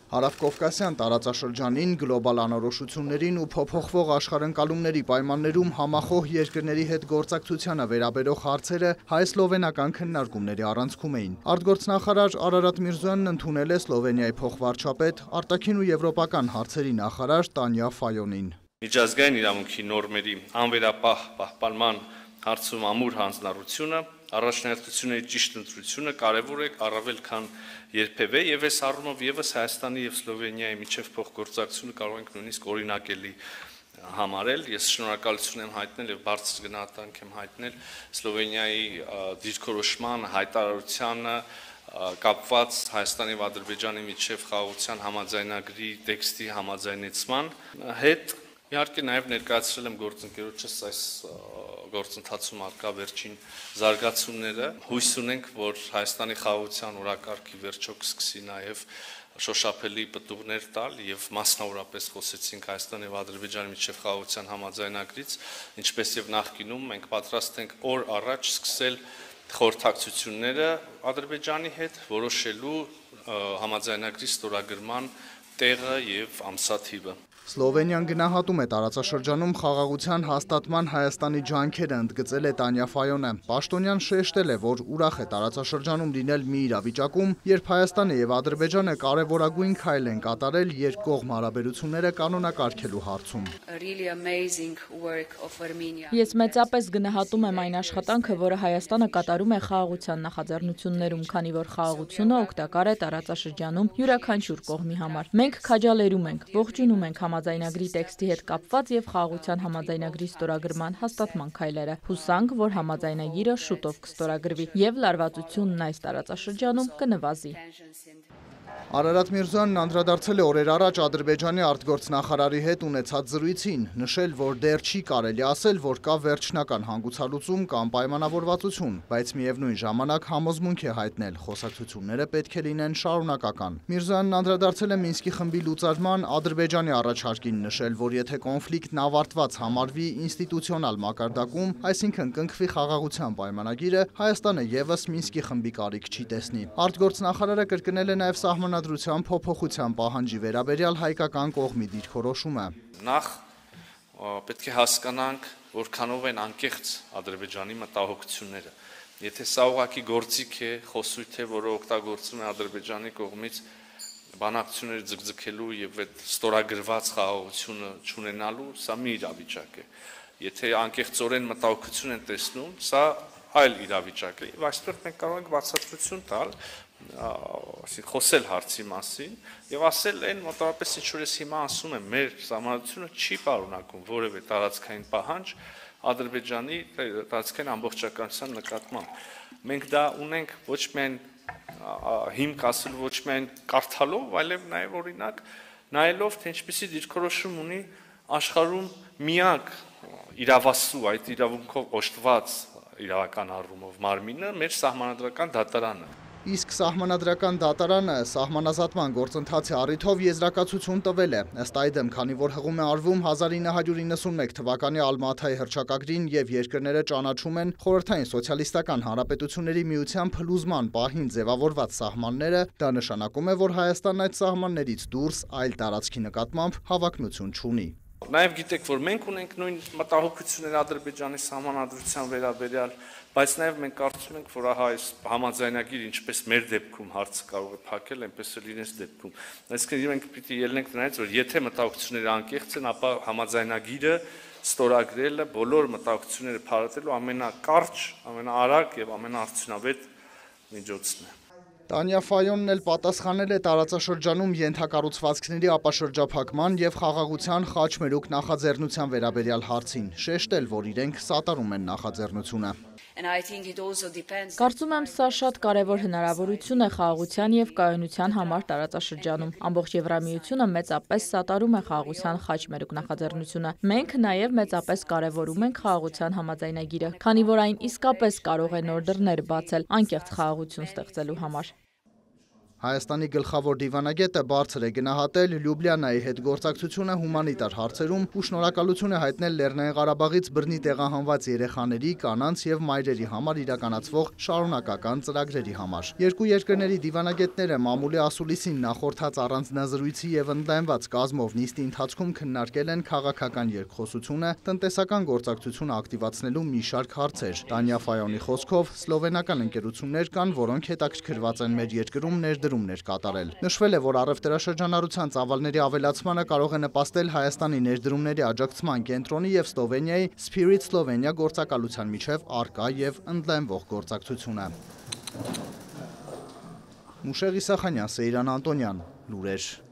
Հարավկովկասյան տարածաշրջանին գլոբալ անորոշություններին ու փոփոխվող աշխարհընկալումների պայմաններում համախոհ երկրների հետ գործակցությանը վերաբերող հարցերը հայ-սլովենական քննարկումների առանցքում էին։ Արտգործնախարար Արարատ Միրզոյանն ընդունել է Սլովենիայի փոխվարչապետ, արտաքին ու եվրոպական հարցերի նախարար Տանյա Ֆայոնին։ Միջազգային իրավունքի նորմերի անվերապահ պահպանման հարցում ամուր հանձնառությունը, առաջնահերթությունների ճիշտ ընտրությունը կարևոր է առավել քան երբևէ, եւ այս առումով եւս Հայաստանի եւ Սլովենիայի միջև փոխգործակցությունը կարող ենք նույնիսկ օրինակելի համարել։ Ես շնորհակալություն եմ հայտնել եւ բարձր գնահատանք եմ հայտնել Սլովենիայի դիրքորոշման հայտարարությանը կապված Հայաստանի եւ Ադրբեջանի միջև խաղաղության համաձայնագրի տեքստի համաձայնեցման հետ։ Իհարկե նաև ներկայացրել եմ գործընկերոջս այս գործընթացում արկա վերջին զարգացումները։ Հույս ունենք, որ Հայաստանի խաղաղության օրակարգի վերջո կսկսի նաև շոշափելի պտուղներ տալ եւ մասնավորապես խոսեցինք Հայաստանի եւ Ադրբեջանի միջև խաղաղության համաձայնագրից, ինչպես եւ նախկինում մենք պատրաստ ենք օր առաջ սկսել խորհրդակցությունները Ադրբեջանի հետ, որոշելու համաձայնագրի ստորագրման տեղը եւ ամսաթիվը։ Սլովենիան գնահատում է տարածաշրջանում խաղաղության հաստատման Հայաստանի ջանքերը, ընդգծել է Տանյա Ֆայոնը։ Պաշտոնյան շեշտել է, որ ուրախ է տարածաշրջանում լինել մի իրավիճակում, երբ Հայաստանը եւ Ադրբեջանը կարևորագույն քայլ են կատարել երկկողմ հարաբերությունները կանոնակարգելու հարցում։ Ես մեծապես գնահատում եմ այն աշխատանքը, որը Հայաստանը կատարում է խաղաղության նախաձեռնություններում, քանի որ խաղաղությունը օգտակար է տարածաշրջանում յուրաքանչյուր կողմի համար։ Մենք քաջալերում ենք, ողջունում ենք համաձայնագրի տեքստի հետ կապված եւ խաղաղության համաձայնագրի ստորագրման հաստատման քայլերը։ Հուսանք, որ համաձայնագիրը շուտով կստորագրվի եւ լարվածությունն այս տարածաշրջանում կնվազի։ Արարատ Միրզոյանն անդրադարձել է օրեր առաջ Ադրբեջանի արտգործնախարարի հետ ունեցած զրույցին, նշել, որ դեռ չի կարելի ասել, որ կա վերջնական հանգուցալուծում կամ պայմանավորվածություն, բայց միևնույն ժամանակ համոզմունք է հայտնել, խոսակցությունները պետք է լինեն շարունակական։ Միրզոյանն անդրադարձել է Մինսկի խմբի լուծարման Ադրբեջանի առաջարկին, նշել, որ եթե կոնֆլիկտն ավարտված համարվի ինստիտուցիոնալ մակարդակում, այսինքն կնքվի խաղաղության պայմանագիրը, Հայաստանը եւս Մինսկի խմբի կարիք չի տեսնի։ Արտգործնախարարը կրկնել է նաեւ սահմանադրության փոփոխության պահանջի վերաբերյալ հայկական կողմի դիրքորոշումը։ Նախ պետք է հասկանանք, որքանով են անկեղծ Ադրբեջանի մտահոգությունները։ Եթե սա ուղղակի գործիք է, խոսույթ է, որը օգտագործվում է Ադրբեջանի կողմից բանակցությունները ձգձգելու եւ այդ ստորագրված խաղաղությունը չունենալու, սա մի իրավիճակ է։ Եթե անկեղծորեն մտահոգություն են տեսնում, սա այլ իրավիճակ է։ Եվ այստեղ մենք կարող ենք բացատրություն տալ, խոսել հարցի մասին եւ ասել այն մոտավորապես ինչ որ ես հիմա ասում եմ, մեր համանadությունը չի պարունակում որևէ տարածքային պահանջ Ադրբեջանի տարածքային ամբողջականության նկատմամբ։ Մենք դա ունենք ոչ միայն հիմք ասել, ոչ միայն կարդալով, այլև նաեւ օրինակ նայելով, թե ինչպիսի դիրքորոշում ունի աշխարհում միակ իրավասու այդ իրավունքով օժտված իրավական առումով մարմինը մեր սահմանադրական դատարանը։ Իսկ սահմանադրական դատարանը սահմանազատման գործընթացի առիթով եզրակացություն տվել է։ Ըստ այդմ, քանի որ հղում է արվում 1991 թվականի Ալմաթայի հռչակագրին եւ երկրները ճանաչում են Խորհրդային սոցիալիստական հանրապետությունների միության փլուզման պահին ձևավորված սահմանները, դա նշանակում է, որ Հայաստանն այդ սահմաններից դուրս այլ տարածքի նկատմամբ հավակնություն չունի։ Նաև գիտեք, որ մենք ունենք նույն մտահոգություններ Ադրբեջանի սահմանադրության վերաբերյալ, բայց նաև մենք կարծում ենք, որ ահա այս համաձայնագիրը ինչպես մեր դեպքում հարցը կարող է փակել, այնպես էլ իրենց դեպքում։ Այսինքն մենք պիտի ելնենք նրանից, որ եթե մտահոգությունները անկեղծ են, ապա համաձայնագիրը ստորագրելը բոլոր մտահոգությունները փարատելու ամենակարճ, ամենաարագ եւ ամենաարդյունավետ միջոցն է։ Տանյա Ֆայոնն էլ պատասխանել է տարածաշրջանում ենթակառուցվածքների ապաշրջափակման եւ խաղաղության խաչմերուկ նախաձեռնության վերաբերյալ հարցին, շեշտել, որ իրենք սատարում են նախաձեռնությունը։ Կարծում եմ, սա շատ կարևոր հնարավորություն է խաղաղության եւ կայունության համար տարածաշրջանում։ Ամբողջ Եվրամիությունը մեծապես սատարում է խաղաղության խաչմերուկ նախաձեռնությունը։ Մենք նաեւ մեծապես կարևորում ենք խաղաղության համաձայնագիրը, քանի որ այն իսկապես կարող է նոր դռներ բացել անկեղծ խաղաղություն ստեղծելու համար։ Հայաստանի գլխավոր դիվանագետը բարձր է գնահատել Լյուբլիանայի հետ գործակցությունը հումանիտար հարցերում ու շնորհակալություն է հայտնել Լեռնային Ղարաբաղից բռնի տեղահանված երեխաների, կանանց եւ մայրերի համար իրականացվող շարունակական ծրագրերի համար։ Երկու երկրների դիվանագետները մամուլի ասուլիսին նախորդած առանձնազրույցի եւ ընդլայնված կազմով նիստի ընթացքում քննարկել են քաղաքական երկխոսությունը, տնտեսական գործակցությունը ակտիվացնելու մի շարք հարցեր։ Տանյա Ֆայոնի խոսքով սլովենական ընկերություններ կան, որոնք հետաքրքրված են մեր երկրում ներդրումներ կատարել։ Նշվել է, որ առևտրաշրջանառության ծավալների ավելացմանը կարող է նպաստել Հայաստանի ներդրումների աջակցման կենտրոնի եւ Սլովենիայի Spirit Slovenia գործակալության միջև առկա եւ ընդլայնվող գործակցությունը։ Մուշեղ Իսախանյան, Սեյրան Անտոնյան, լուրեր։